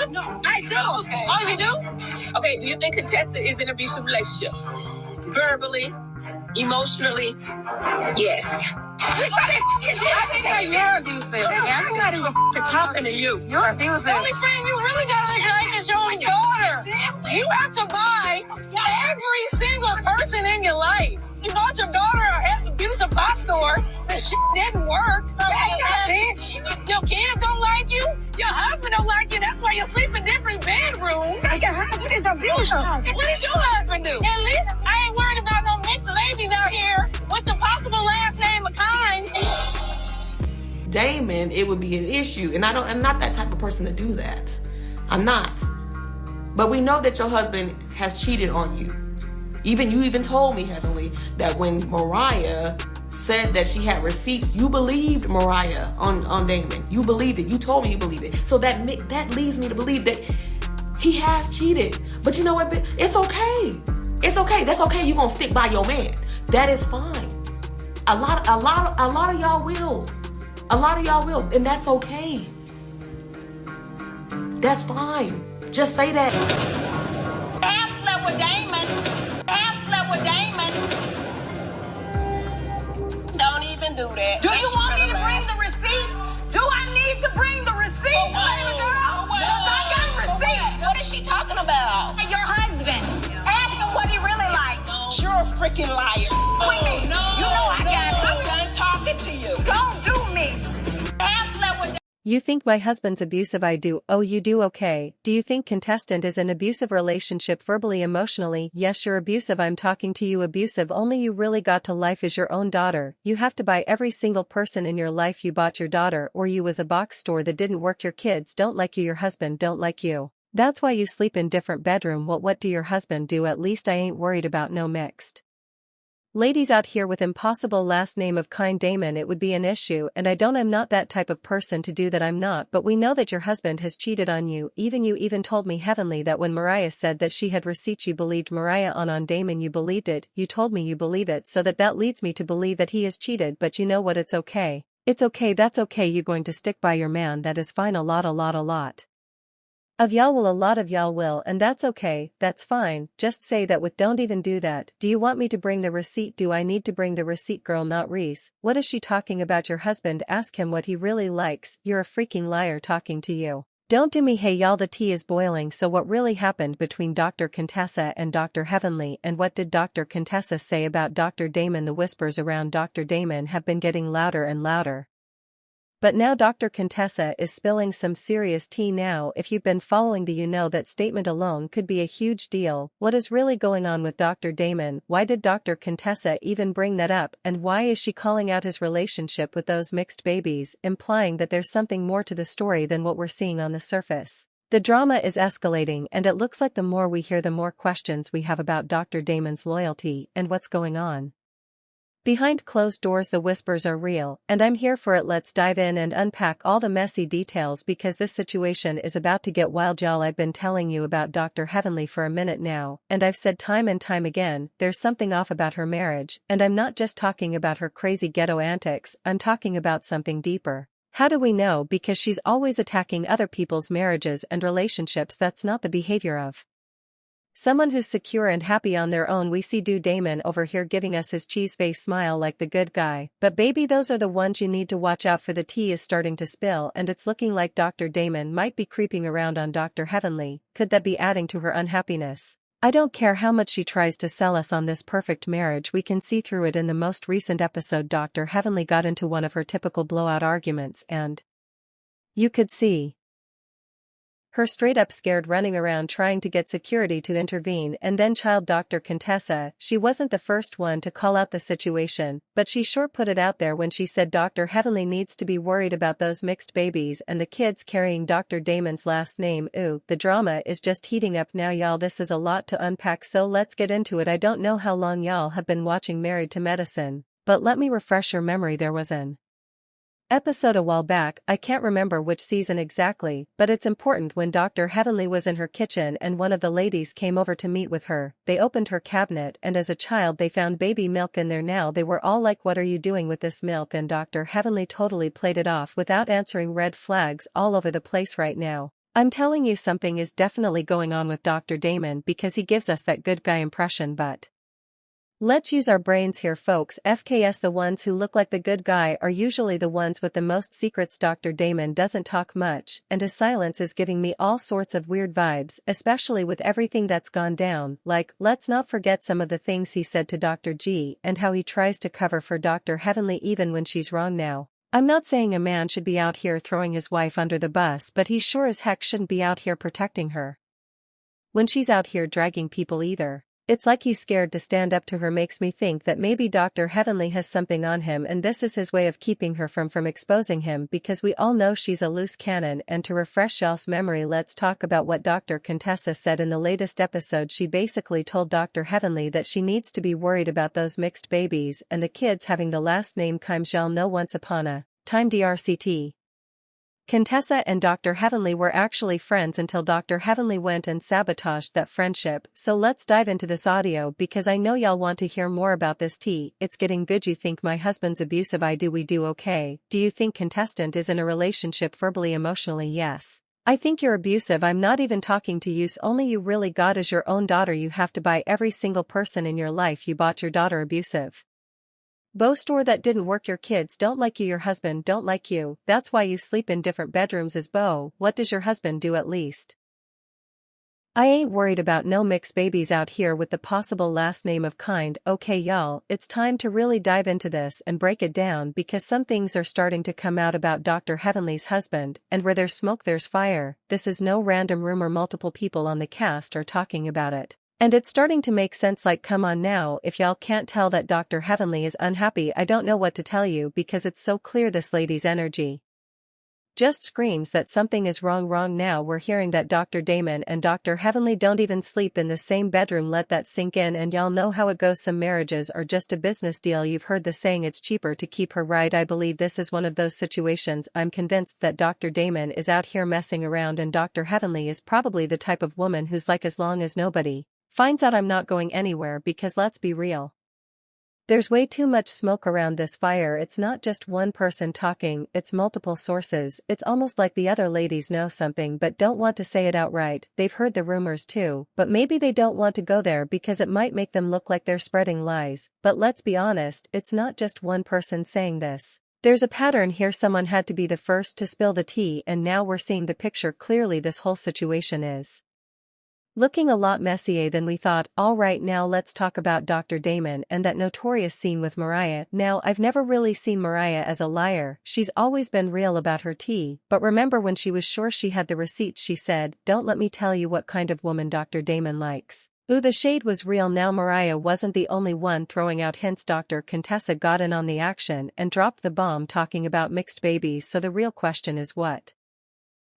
abusive? No. I do. Okay. Oh, you do? Okay, do you think contestant is in an abusive relationship? Verbally, emotionally, yes. I think that you're abusive. I'm not even talking to you. You're abusive. The only friend you really got in your life is your own daughter. You have to buy every single person in your life. You bought your daughter an abusive box store. The shit didn't work. Your kids don't like you. Your husband don't like you. That's why you sleep in different bedrooms. Your husband is abusive. What does your husband do? At least I ain't worried about no mixed babies out here with the possible last name of kind. Damon, it would be an issue. And I'm not that type of person to do that. I'm not. But we know that your husband has cheated on you. You even told me, Heavenly, that when Mariah said that she had receipts, you believed Mariah on Damon. You believed it. You told me you believed it. So that leads me to believe that he has cheated. But you know what? It's okay. It's okay. That's okay. You're gonna stick by your man. That is fine. A lot of y'all will. A lot of y'all will, and that's okay. That's fine. Just say that. I slept with Damon. Don't even do that. Do you want me to bring the receipts? Do I need to bring the receipts, baby girl? Yes, I got receipts. What is she talking about? Your husband. Ask him what he really likes. You're a freaking liar. With me. No, you know I got it. I'm done talking to you. Don't do me. I slept with You think my husband's abusive? I do. Oh, you do? Okay. Do you think contestant is an abusive relationship verbally, emotionally? Yes, you're abusive. I'm talking to you. Abusive only you really got to life is your own daughter. You have to buy every single person in your life. You bought your daughter, or you was a box store that didn't work. Your kids don't like you. Your husband don't like you. That's why you sleep in different bedroom. What do your husband do? At least I ain't worried about no mixed ladies out here with impossible last name of kind. Damon, it would be an issue, and I'm not that type of person to do that. I'm not. But we know that your husband has cheated on you. You even told me, Heavenly, that when Mariah said that she had receipts, you believed Mariah on Damon. You believed it. You told me you believe it, so that leads me to believe that he has cheated. But you know what? It's okay. It's okay. That's okay. You going to stick by your man. That is fine. A lot of y'all will, a lot of y'all will, and that's okay. That's fine. Just say that with don't even do that. Do you want me to bring the receipt? Do I need to bring the receipt? Girl, not Reese. What is she talking about? Your husband? Ask him what he really likes. You're a freaking liar talking to you. Don't do me. Hey y'all, the tea is boiling. So what really happened between Dr. Contessa and Dr. Heavenly, and what did Dr. Contessa say about Dr. Damon? The whispers around Dr. Damon have been getting louder and louder. But now Dr. Contessa is spilling some serious tea. Now if you've been following you know that statement alone could be a huge deal. What is really going on with Dr. Damon? Why did Dr. Contessa even bring that up? And why is she calling out his relationship with those mixed babies, implying that there's something more to the story than what we're seeing on the surface? The drama is escalating, and it looks like the more we hear, the more questions we have about Dr. Damon's loyalty and what's going on behind closed doors. The whispers are real, and I'm here for it. Let's dive in and unpack all the messy details, because this situation is about to get wild, y'all. I've been telling you about Dr. Heavenly for a minute now, and I've said time and time again, there's something off about her marriage, and I'm not just talking about her crazy ghetto antics, I'm talking about something deeper. How do we know? Because she's always attacking other people's marriages and relationships. That's not the behavior of someone who's secure and happy on their own. We see Damon over here giving us his cheese face smile like the good guy. But baby, those are the ones you need to watch out for. The tea is starting to spill, and it's looking like Dr. Damon might be creeping around on Dr. Heavenly. Could that be adding to her unhappiness? I don't care how much she tries to sell us on this perfect marriage, we can see through it. In the most recent episode, Dr. Heavenly got into one of her typical blowout arguments, and you could see her straight up scared, running around trying to get security to intervene. And then child Dr. Contessa, she wasn't the first one to call out the situation, but she sure put it out there when she said Dr. Heavenly needs to be worried about those mixed babies and the kids carrying Dr. Damon's last name. Ooh, the drama is just heating up now, y'all. This is a lot to unpack, so let's get into it. I don't know how long y'all have been watching Married to Medicine, but let me refresh your memory. There was an episode a while back, I can't remember which season exactly, but it's important, when Dr. Heavenly was in her kitchen and one of the ladies came over to meet with her. They opened her cabinet, and as a child they found baby milk in there. Now they were all like, what are you doing with this milk? And Dr. Heavenly totally played it off without answering. Red flags all over the place right now. I'm telling you something is definitely going on with Dr. Damon because he gives us that good guy impression, but let's use our brains here, folks. FKS, the ones who look like the good guy are usually the ones with the most secrets. Dr. Damon doesn't talk much, and his silence is giving me all sorts of weird vibes, especially with everything that's gone down. Like, let's not forget some of the things he said to Dr. G and how he tries to cover for Dr. Heavenly even when she's wrong now. I'm not saying a man should be out here throwing his wife under the bus, but he sure as heck shouldn't be out here protecting her when she's out here dragging people either. It's like he's scared to stand up to her. Makes me think that maybe Dr. Heavenly has something on him and this is his way of keeping her from exposing him, because we all know she's a loose cannon. And to refresh y'all's memory, let's talk about what Dr. Contessa said in the latest episode. She basically told Dr. Heavenly that she needs to be worried about those mixed babies and the kids having the last name Kimes. Y'all know once upon a time DRCT. Contessa and Dr. Heavenly were actually friends until Dr. Heavenly went and sabotaged that friendship. So let's dive into this audio because I know y'all want to hear more about this tea. It's getting good. You think my husband's abusive? We do okay. Do you think contestant is in a relationship verbally emotionally? Yes. I think you're abusive. I'm not even talking to you. Only you really got as your own daughter. You have to buy every single person in your life you bought your daughter abusive. Beau store that didn't work. Your kids don't like you. Your husband don't like you. That's why you sleep in different bedrooms as Beau. What does your husband do at least? I ain't worried about no mixed babies out here with the possible last name of Kind. Okay y'all, it's time to really dive into this and break it down because some things are starting to come out about Dr. Heavenly's husband, and where there's smoke there's fire. This is no random rumor. Multiple people on the cast are talking about it. And it's starting to make sense. Like, come on now, if y'all can't tell that Dr. Heavenly is unhappy, I don't know what to tell you because it's so clear. This lady's energy just screams that something is wrong. Now we're hearing that Dr. Damon and Dr. Heavenly don't even sleep in the same bedroom. Let that sink in, and y'all know how it goes. Some marriages are just a business deal. You've heard the saying, it's cheaper to keep her, right? I believe this is one of those situations. I'm convinced that Dr. Damon is out here messing around, and Dr. Heavenly is probably the type of woman who's like, as long as nobody finds out I'm not going anywhere, because let's be real. There's way too much smoke around this fire. It's not just one person talking, it's multiple sources. It's almost like the other ladies know something but don't want to say it outright. They've heard the rumors too, but maybe they don't want to go there because it might make them look like they're spreading lies. But let's be honest, it's not just one person saying this. There's a pattern here. Someone had to be the first to spill the tea, and now we're seeing the picture clearly. This whole situation is looking a lot messier than we thought. Alright, now let's talk about Dr. Damon and that notorious scene with Mariah. Now, I've never really seen Mariah as a liar. She's always been real about her tea, but remember when she was sure she had the receipts, she said, "Don't let me tell you what kind of woman Dr. Damon likes." Ooh, the shade was real. Now Mariah wasn't the only one throwing out hints. Dr. Contessa got in on the action and dropped the bomb talking about mixed babies. So the real question is, what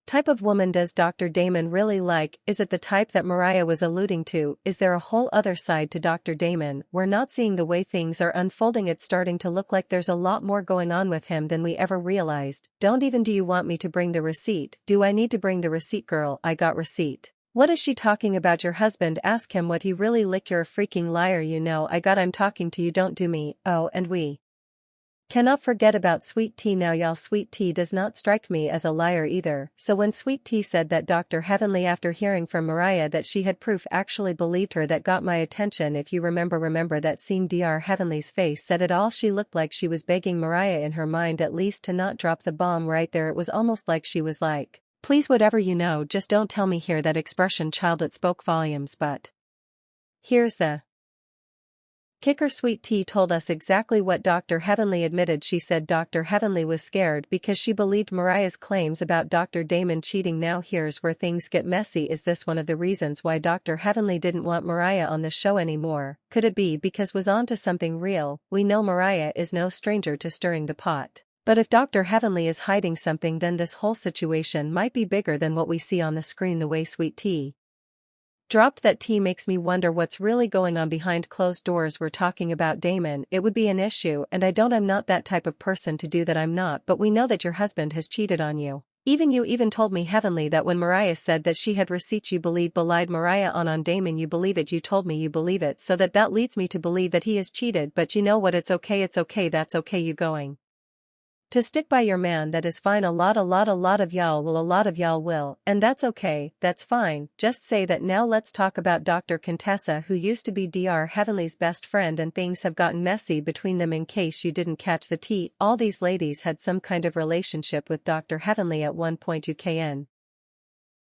type of woman does Dr. Damon really like? Is it the type that Mariah was alluding to? Is there a whole other side to Dr. Damon we're not seeing? The way things are unfolding, it's starting to look like there's a lot more going on with him than we ever realized. Don't even do you want me to bring the receipt? Do I need to bring the receipt? Girl, I got receipt. What is she talking about? Your husband? Ask him what he really lick. You're a freaking liar. You know I got. I'm talking to you, don't do me. Oh, and we cannot forget about Sweet Tea. Now y'all, Sweet Tea does not strike me as a liar either. So when Sweet Tea said that Dr. Heavenly, after hearing from Mariah that she had proof, actually believed her, that got my attention. If you remember that scene, Dr. Heavenly's face said it all. She looked like she was begging Mariah in her mind at least to not drop the bomb right there. It was almost like she was like, please, whatever you know, just don't tell me here. That expression, child, it spoke volumes. But here's the kicker. Sweet Tea told us exactly what Dr. Heavenly admitted. She said Dr. Heavenly was scared because she believed Mariah's claims about Dr. Damon cheating. Now here's where things get messy. Is this one of the reasons why Dr. Heavenly didn't want Mariah on the show anymore? Could it be because was onto something real? We know Mariah is no stranger to stirring the pot. But if Dr. Heavenly is hiding something, then this whole situation might be bigger than what we see on the screen. The way Sweet Tea dropped that tea makes me wonder what's really going on behind closed doors. We're talking about Damon. It would be an issue, and I'm not that type of person to do that. I'm not. But we know that your husband has cheated on you. You even told me, Heavenly, that when Mariah said that she had receipts, you belied Mariah on Damon. You believe it. You told me you believe it. So that leads me to believe that he has cheated. But you know what? It's okay. It's okay. That's okay. You going To stick by your man, that is fine. A lot of y'all will, and that's okay, that's fine. Just say that. Now let's talk about Dr. Contessa, who used to be Dr. Heavenly's best friend, and things have gotten messy between them. In case you didn't catch the tea, all these ladies had some kind of relationship with Dr. Heavenly at one point. UKN.